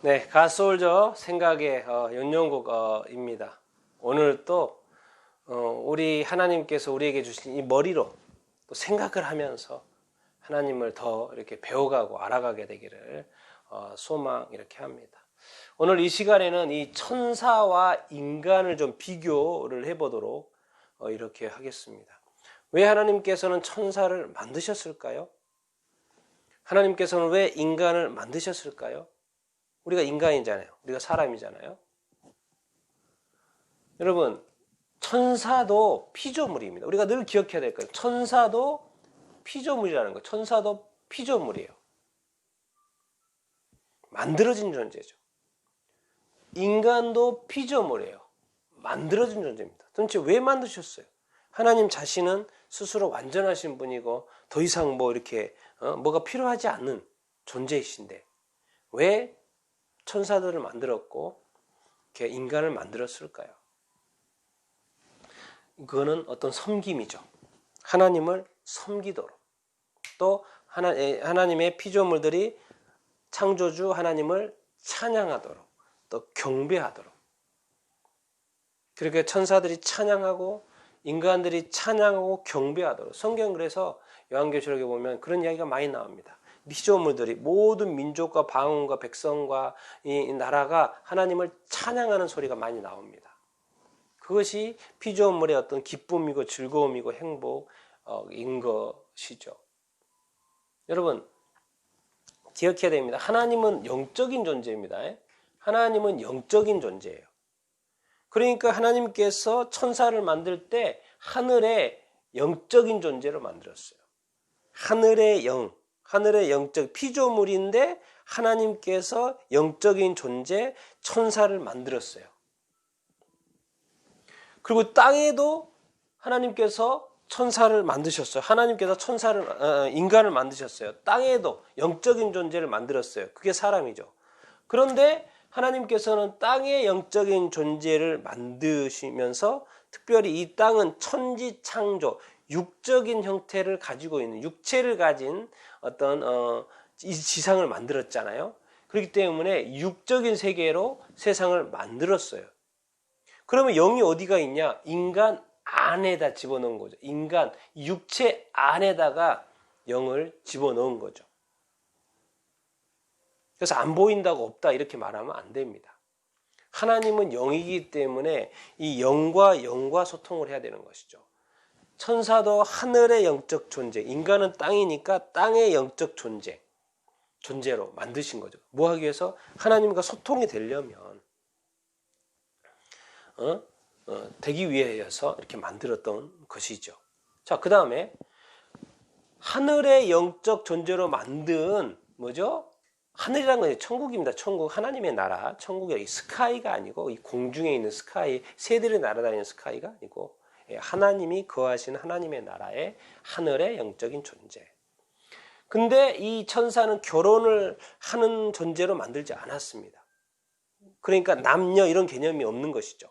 네, 갓솔저 생각의 연용곡입니다. 오늘 또 우리 하나님께서 우리에게 주신 이 머리로 또 생각을 하면서 하나님을 더 이렇게 배워가고 알아가게 되기를 소망 이렇게 합니다. 오늘 이 시간에는 이 천사와 인간을 좀 비교를 해보도록 이렇게 하겠습니다. 왜 하나님께서는 천사를 만드셨을까요? 하나님께서는 왜 인간을 만드셨을까요? 우리가 인간이잖아요. 우리가 사람이잖아요. 여러분, 천사도 피조물입니다. 우리가 늘 기억해야 될 거예요. 천사도 피조물이라는 거. 천사도 피조물이에요. 만들어진 존재죠. 인간도 피조물이에요. 만들어진 존재입니다. 도대체 왜 만드셨어요? 하나님 자신은 스스로 완전하신 분이고 더 이상 뭐 이렇게 뭐가 필요하지 않는 존재이신데 왜 천사들을 만들었고 이렇게 인간을 만들었을까요? 그거는 어떤 섬김이죠. 하나님을 섬기도록 또 하나님의 피조물들이 창조주 하나님을 찬양하도록 또 경배하도록 그렇게 천사들이 찬양하고 인간들이 찬양하고 경배하도록 성경 그래서 요한계시록에 보면 그런 이야기가 많이 나옵니다. 피조물들이 모든 민족과 방언과 백성과 이 나라가 하나님을 찬양하는 소리가 많이 나옵니다. 그것이 피조물의 어떤 기쁨이고 즐거움이고 행복인 것이죠. 여러분 기억해야 됩니다. 하나님은 영적인 존재입니다. 하나님은 영적인 존재예요. 그러니까 하나님께서 천사를 만들 때 하늘의 영적인 존재로 만들었어요. 하늘의 영적 피조물인데 하나님께서 영적인 존재 천사를 만들었어요. 그리고 땅에도 하나님께서 천사를 만드셨어요. 하나님께서 인간을 만드셨어요. 땅에도 영적인 존재를 만들었어요. 그게 사람이죠. 그런데 하나님께서는 땅의 영적인 존재를 만드시면서 특별히 이 땅은 천지창조, 육적인 형태를 가지고 있는 육체를 가진 어떤 이 지상을 만들었잖아요. 그렇기 때문에 육적인 세계로 세상을 만들었어요. 그러면 영이 어디가 있냐? 인간 안에다 집어넣은 거죠. 인간 육체 안에다가 영을 집어넣은 거죠. 그래서 안 보인다고 없다 이렇게 말하면 안 됩니다. 하나님은 영이기 때문에 이 영과 소통을 해야 되는 것이죠. 천사도 하늘의 영적 존재, 인간은 땅이니까 땅의 영적 존재로 만드신 거죠. 뭐 하기 위해서? 하나님과 소통이 되려면 되기 위해서 이렇게 만들었던 것이죠. 자, 그 다음에 하늘의 영적 존재로 만든 뭐죠? 하늘이라는 것이 천국입니다. 천국, 하나님의 나라. 천국이 스카이가 아니고 이 공중에 있는 스카이, 새들이 날아다니는 스카이가 아니고 하나님이 거하시는 하나님의 나라의 하늘의 영적인 존재. 근데 이 천사는 결혼을 하는 존재로 만들지 않았습니다. 그러니까 남녀 이런 개념이 없는 것이죠.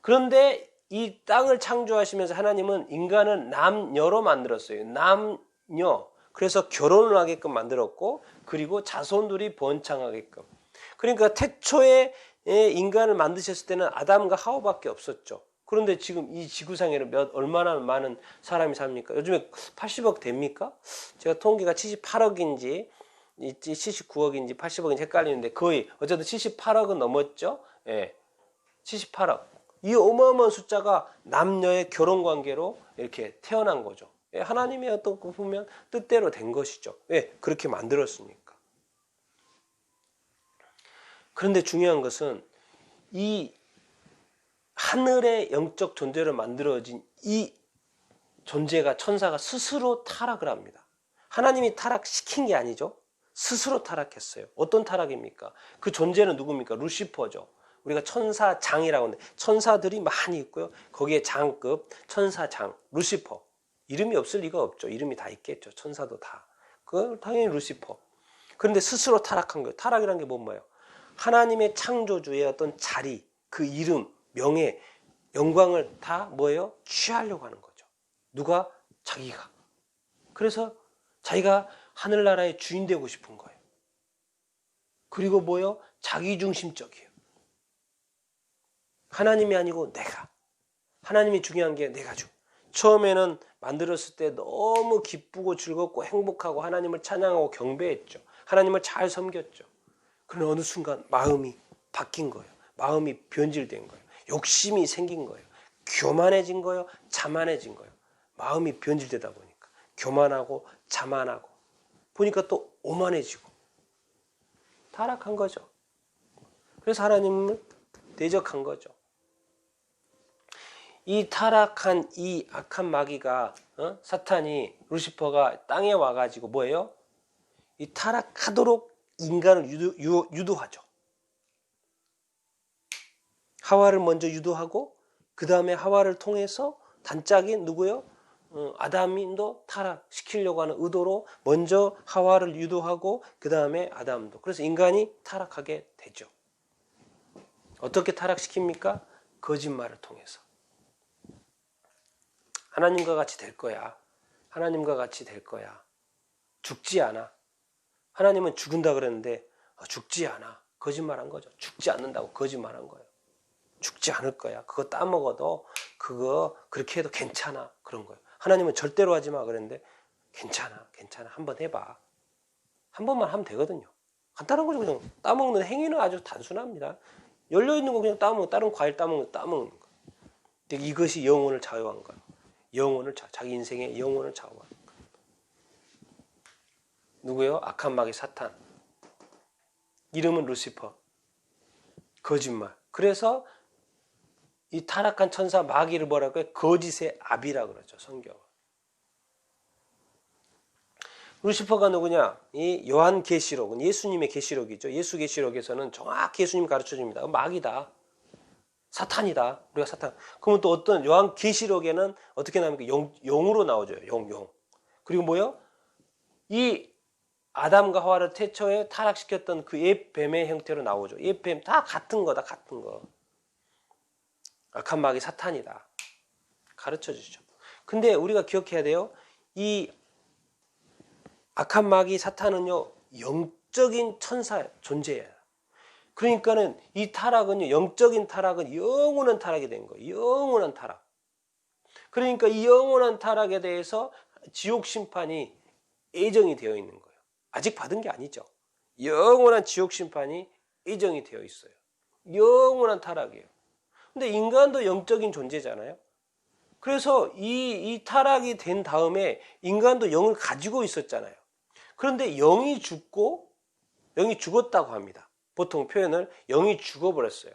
그런데 이 땅을 창조하시면서 하나님은 인간을 남녀로 만들었어요. 남녀. 그래서 결혼을 하게끔 만들었고 그리고 자손들이 번창하게끔. 그러니까 태초에 인간을 만드셨을 때는 아담과 하와밖에 없었죠. 그런데 지금 이 지구상에는 얼마나 많은 사람이 삽니까? 요즘에 80억 됩니까? 제가 통계가 78억인지 79억인지 80억인지 헷갈리는데 거의 어쨌든 78억은 넘었죠. 예, 78억. 이 어마어마한 숫자가 남녀의 결혼관계로 이렇게 태어난 거죠. 하나님의 어떤 거 보면 뜻대로 된 것이죠. 왜? 그렇게 만들었으니까. 그런데 중요한 것은 이 하늘의 영적 존재로 만들어진 이 존재가 천사가 스스로 타락을 합니다. 하나님이 타락시킨 게 아니죠. 스스로 타락했어요. 어떤 타락입니까? 그 존재는 누굽니까? 루시퍼죠. 우리가 천사장이라고 하는데 천사들이 많이 있고요. 거기에 장급 천사장 루시퍼. 이름이 없을 리가 없죠. 이름이 다 있겠죠. 천사도 다. 그건 당연히 루시퍼. 그런데 스스로 타락한 거예요. 타락이라는 게 뭐예요? 하나님의 창조주의 어떤 자리, 그 이름, 명예, 영광을 다 뭐예요? 취하려고 하는 거죠. 누가? 자기가. 그래서 자기가 하늘나라의 주인 되고 싶은 거예요. 그리고 뭐요? 자기중심적이에요. 하나님이 아니고 내가. 하나님이 중요한 게 내가 처음에는 만들었을 때 너무 기쁘고 즐겁고 행복하고 하나님을 찬양하고 경배했죠. 하나님을 잘 섬겼죠. 그러나 어느 순간 마음이 바뀐 거예요. 마음이 변질된 거예요. 욕심이 생긴 거예요. 교만해진 거예요. 자만해진 거예요. 마음이 변질되다 보니까 교만하고 자만하고 보니까 또 오만해지고 타락한 거죠. 그래서 하나님을 대적한 거죠. 이 타락한 이 악한 마귀가 사탄이 루시퍼가 땅에 와가지고 뭐예요? 이 타락하도록 인간을 유도하죠. 하와를 먼저 유도하고 그 다음에 하와를 통해서 단짝인 누구요? 아담도 타락시키려고 하는 의도로 먼저 하와를 유도하고 그 다음에 아담도. 그래서 인간이 타락하게 되죠. 어떻게 타락시킵니까? 거짓말을 통해서. 하나님과 같이 될 거야. 하나님과 같이 될 거야. 죽지 않아. 하나님은 죽은다 그랬는데 죽지 않아. 거짓말한 거죠. 죽지 않는다고 거짓말한 거예요. 죽지 않을 거야. 그거 따먹어도 그거 그렇게 해도 괜찮아. 그런 거예요. 하나님은 절대로 하지 마 그랬는데 괜찮아. 한번 해봐. 한 번만 하면 되거든요. 간단한 거죠. 그냥 따먹는 행위는 아주 단순합니다. 열려있는 거 그냥 따먹는, 다른 과일 따먹는 거예요. 이것이 영혼을 좌우한 거예요. 자기 인생의 영혼을 좌우한 거예요. 누구요? 악한 마귀 사탄. 이름은 루시퍼. 거짓말. 그래서 이 타락한 천사 마귀를 뭐라고 해요? 거짓의 아비라고 그러죠. 성경은. 루시퍼가 누구냐? 이 요한계시록은 예수님의 계시록이죠. 예수 계시록에서는 정확히 예수님 가르쳐줍니다. 마귀다. 사탄이다. 우리가 사탄. 그러면 또 어떤 요한계시록에는 어떻게 나옵니까? 용으로 나오죠. 용. 그리고 뭐요? 이 아담과 하와를 태초에 타락시켰던 그 옛뱀의 형태로 나오죠. 옛뱀 다 같은 거다. 같은 거. 악한 마귀 사탄이다. 가르쳐주죠. 근데 우리가 기억해야 돼요. 이 악한 마귀 사탄은요. 영적인 천사 존재예요. 그러니까는 이 타락은요. 영적인 타락은 영원한 타락이 된 거예요. 영원한 타락. 그러니까 이 영원한 타락에 대해서 지옥 심판이 예정이 되어 있는 거예요. 아직 받은 게 아니죠. 영원한 지옥 심판이 예정이 되어 있어요. 영원한 타락이에요. 근데 인간도 영적인 존재잖아요. 그래서 이 타락이 된 다음에 인간도 영을 가지고 있었잖아요. 그런데 영이 죽었다고 합니다. 보통 표현을 영이 죽어버렸어요.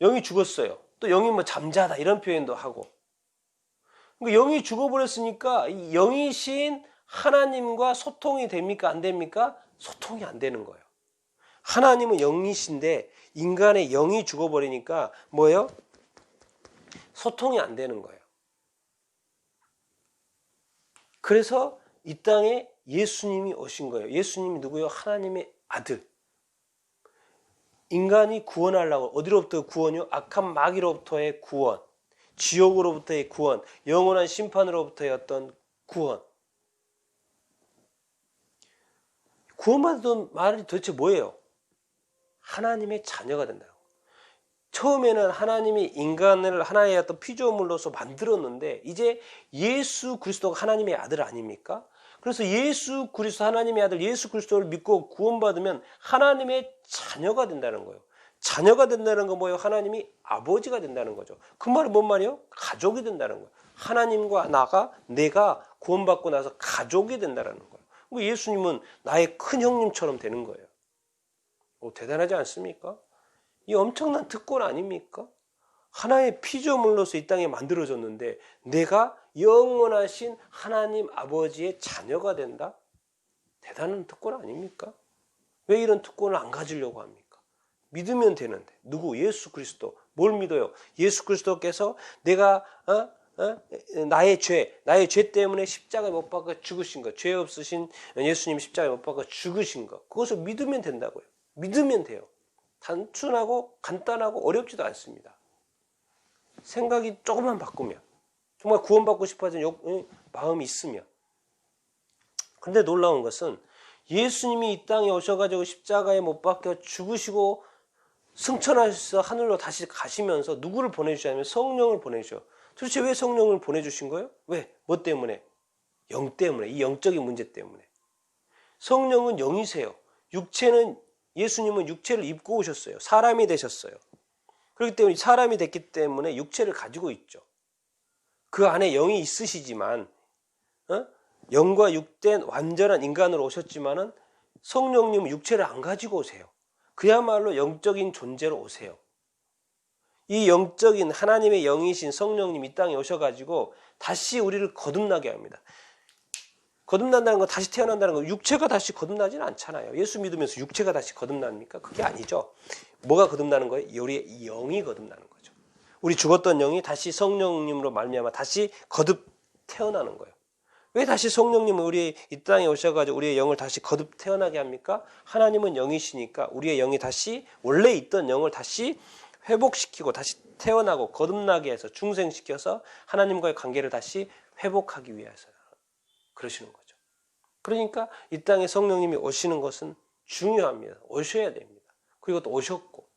영이 죽었어요. 또 영이 뭐 잠자다 이런 표현도 하고. 그러니까 영이 죽어버렸으니까 이 영이신 하나님과 소통이 됩니까? 안 됩니까? 소통이 안 되는 거예요. 하나님은 영이신데 인간의 영이 죽어버리니까 뭐예요? 소통이 안 되는 거예요. 그래서 이 땅에 예수님이 오신 거예요. 예수님이 누구예요? 하나님의 아들. 인간이 구원하려고 어디로부터 구원이요? 악한 마귀로부터의 구원, 지옥으로부터의 구원, 영원한 심판으로부터의 어떤 구원. 구원받은 말이 도대체 뭐예요? 하나님의 자녀가 된다고. 처음에는 하나님이 인간을 하나의 어떤 피조물로서 만들었는데 이제 예수 그리스도가 하나님의 아들 아닙니까? 그래서 예수 그리스도 하나님의 아들 예수 그리스도를 믿고 구원받으면 하나님의 자녀가 된다는 거예요. 자녀가 된다는 건 뭐예요? 하나님이 아버지가 된다는 거죠. 그 말은 뭔 말이에요? 가족이 된다는 거예요. 하나님과 내가 구원받고 나서 가족이 된다는 거예요. 예수님은 나의 큰 형님처럼 되는 거예요. 대단하지 않습니까? 이 엄청난 특권 아닙니까? 하나의 피조물로서 이 땅에 만들어졌는데 내가 영원하신 하나님 아버지의 자녀가 된다? 대단한 특권 아닙니까? 왜 이런 특권을 안 가지려고 합니까? 믿으면 되는데. 누구? 예수 그리스도. 뭘 믿어요? 예수 그리스도께서 내가 나의 죄 때문에 십자가에 못 박아 죽으신 것, 죄 없으신 예수님 십자가에 못 박아 죽으신 것, 그것을 믿으면 된다고요. 믿으면 돼요. 단순하고 간단하고 어렵지도 않습니다. 생각이 조금만 바꾸면, 정말 구원받고 싶어지는 마음이 있으면. 그런데 놀라운 것은 예수님이 이 땅에 오셔가지고 십자가에 못 박혀 죽으시고 승천하셔서 하늘로 다시 가시면서 누구를 보내주시냐면 성령을 보내주셔. 도대체 왜 성령을 보내주신 거예요? 왜? 뭐 때문에? 영 때문에. 이 영적인 문제 때문에. 성령은 영이세요. 예수님은 육체를 입고 오셨어요. 사람이 되셨어요. 그렇기 때문에 사람이 됐기 때문에 육체를 가지고 있죠. 그 안에 영이 있으시지만 영과 육된 완전한 인간으로 오셨지만은 성령님은 육체를 안 가지고 오세요. 그야말로 영적인 존재로 오세요. 이 영적인 하나님의 영이신 성령님 이 땅에 오셔가지고 다시 우리를 거듭나게 합니다. 거듭난다는 건 다시 태어난다는 건 육체가 다시 거듭나지는 않잖아요. 예수 믿으면서 육체가 다시 거듭납니까? 그게 아니죠. 뭐가 거듭나는 거예요? 우리의 영이 거듭나는 거죠. 우리 죽었던 영이 다시 성령님으로 말미암아 다시 거듭 태어나는 거예요. 왜 다시 성령님은 우리 이 땅에 오셔가지고 우리의 영을 다시 거듭 태어나게 합니까? 하나님은 영이시니까 우리의 영이 다시 원래 있던 영을 다시 회복시키고 다시 태어나고 거듭나게 해서 중생시켜서 하나님과의 관계를 다시 회복하기 위해서 그러시는 거죠. 그러니까 이 땅에 성령님이 오시는 것은 중요합니다. 오셔야 됩니다. 그리고 또 오셨고,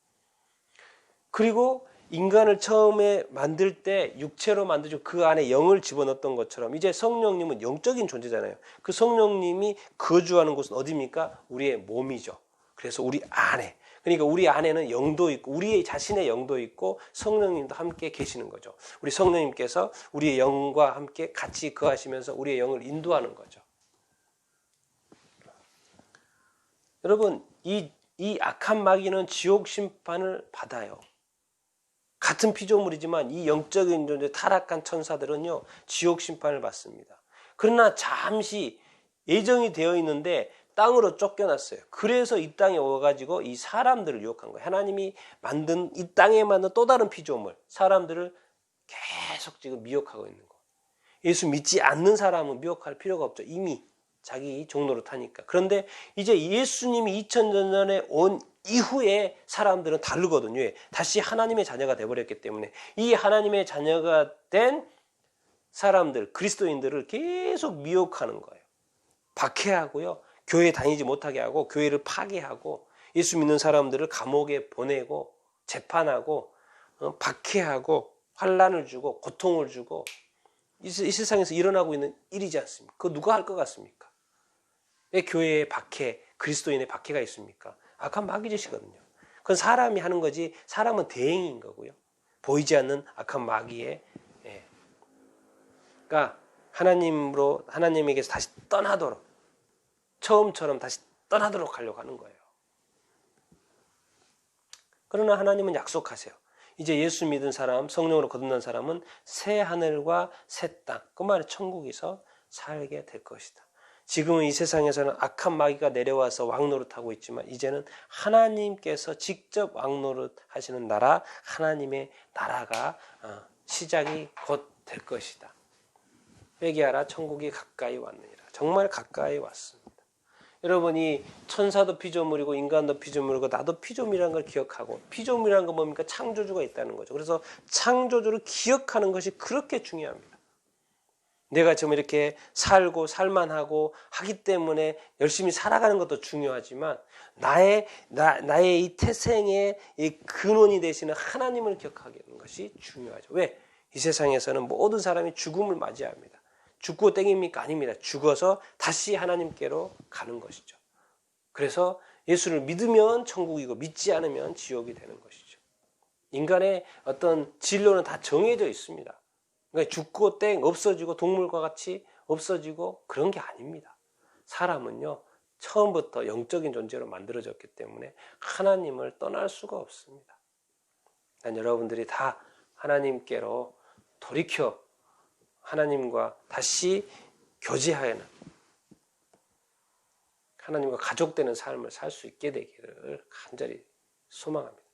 그리고 인간을 처음에 만들 때 육체로 만들죠. 그 안에 영을 집어넣었던 것처럼 이제 성령님은 영적인 존재잖아요. 그 성령님이 거주하는 곳은 어디입니까? 우리의 몸이죠. 그래서 우리 안에, 그러니까 우리 안에는 영도 있고 우리의 자신의 영도 있고 성령님도 함께 계시는 거죠. 우리 성령님께서 우리의 영과 함께 같이 거하시면서 우리의 영을 인도하는 거죠. 여러분, 이 악한 마귀는 지옥 심판을 받아요. 같은 피조물이지만 이 영적인 존재 타락한 천사들은요, 지옥 심판을 받습니다. 그러나 잠시 예정이 되어 있는데 땅으로 쫓겨났어요. 그래서 이 땅에 와가지고 이 사람들을 유혹한 거예요. 하나님이 만든 이 땅에 만든 또 다른 피조물, 사람들을 계속 지금 미혹하고 있는 거예요. 예수 믿지 않는 사람은 미혹할 필요가 없죠. 이미 자기 종로로 타니까. 그런데 이제 예수님이 2000년 전에 온 이후에 사람들은 다르거든요. 다시 하나님의 자녀가 돼버렸기 때문에 이 하나님의 자녀가 된 사람들, 그리스도인들을 계속 미혹하는 거예요. 박해하고요. 교회 다니지 못하게 하고 교회를 파괴하고 예수 믿는 사람들을 감옥에 보내고 재판하고 박해하고 환난을 주고 고통을 주고 이 세상에서 일어나고 있는 일이지 않습니까? 그거 누가 할 것 같습니까? 왜 교회에 박해, 그리스도인의 박해가 있습니까? 악한 마귀짓이거든요. 그건 사람이 하는 거지 사람은 대행인 거고요. 보이지 않는 악한 마귀의 그러니까 하나님에게서 다시 떠나도록 처음처럼 다시 떠나도록 하려고 하는 거예요. 그러나 하나님은 약속하세요. 이제 예수 믿은 사람, 성령으로 거듭난 사람은 새 하늘과 새 땅, 그 말은 천국에서 살게 될 것이다. 지금은 이 세상에서는 악한 마귀가 내려와서 왕노릇하고 있지만 이제는 하나님께서 직접 왕노릇 하시는 나라, 하나님의 나라가 시작이 곧 될 것이다. 회개하라, 천국이 가까이 왔느니라. 정말 가까이 왔습니다. 여러분이 천사도 피조물이고 인간도 피조물이고 나도 피조물이라는 걸 기억하고, 피조물이라는 건 뭡니까? 창조주가 있다는 거죠. 그래서 창조주를 기억하는 것이 그렇게 중요합니다. 내가 지금 이렇게 살고 살만하고 하기 때문에 열심히 살아가는 것도 중요하지만 나의 이 태생의 이 근원이 되시는 하나님을 기억하게 하는 것이 중요하죠. 왜? 이 세상에서는 모든 사람이 죽음을 맞이합니다. 죽고 땡입니까? 아닙니다. 죽어서 다시 하나님께로 가는 것이죠. 그래서 예수를 믿으면 천국이고 믿지 않으면 지옥이 되는 것이죠. 인간의 어떤 진로는 다 정해져 있습니다. 그러니까 죽고 땡 없어지고 동물과 같이 없어지고 그런 게 아닙니다. 사람은요, 처음부터 영적인 존재로 만들어졌기 때문에 하나님을 떠날 수가 없습니다. 난 여러분들이 다 하나님께로 돌이켜 하나님과 다시 교제하는 하나님과 가족되는 삶을 살 수 있게 되기를 간절히 소망합니다.